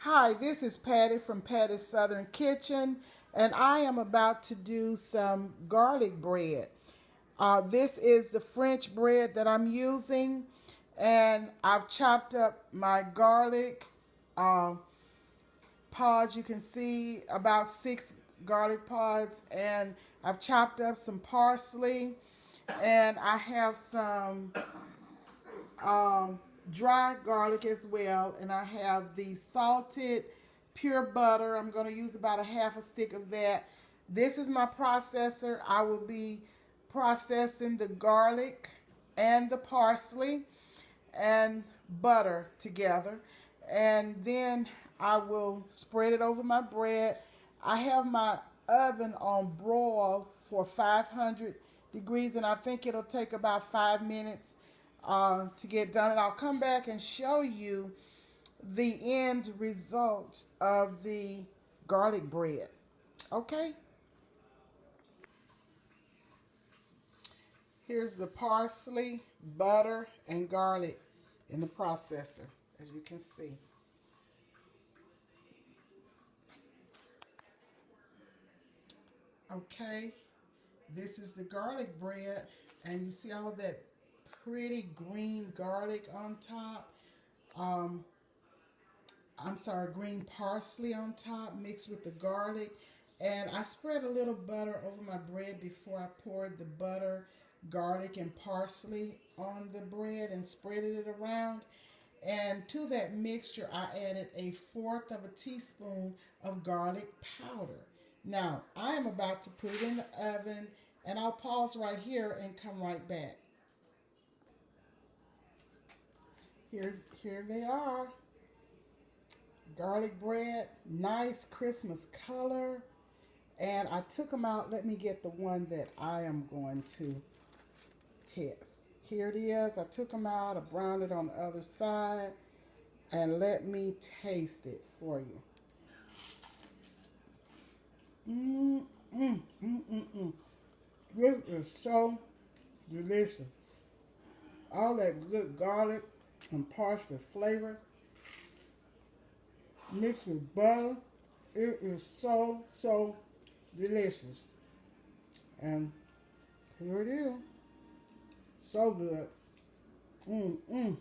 Hi, this is Patty from Patty's Southern Kitchen, and I am about to do some garlic bread. This is the French bread that I'm using, and I've chopped up my garlic uh, pods. You can see about 6 garlic pods, and I've chopped up some parsley, and I have some um, dry garlic as well, and I have the salted pure butter. I'm going to use about a half a stick of that. This is my processor. I will be processing the garlic and the parsley and butter together, and then I will spread it over my bread. I have my oven on broil for 500 degrees, and I think it'll take about 5 minutes to get done. And I'll come back and show you the end result of the garlic bread. Okay? Here's the parsley, butter, and garlic in the processor, as you can see. Okay, this is the garlic bread, and you see all of that pretty green garlic on top. Um, I'm sorry, green parsley on top mixed with the garlic. And I spread a little butter over my bread before I poured the butter, garlic, and parsley on the bread and spreaded it around. And to that mixture, I added a fourth of a teaspoon of garlic powder. Now, I am about to put it in the oven, and I'll pause right here and come right back. Here they are. Garlic bread, nice Christmas color. And I took them out. Let me get the one that I am going to test. Here it is. I took them out. I browned it on the other side. And let me taste it for you. Mmm, mmm, mmm, mmm, mmm. This is so delicious. All that good garlic and parsley flavor mixed with butter. It is so, so delicious. And here it is. So good. Mmm, mmm.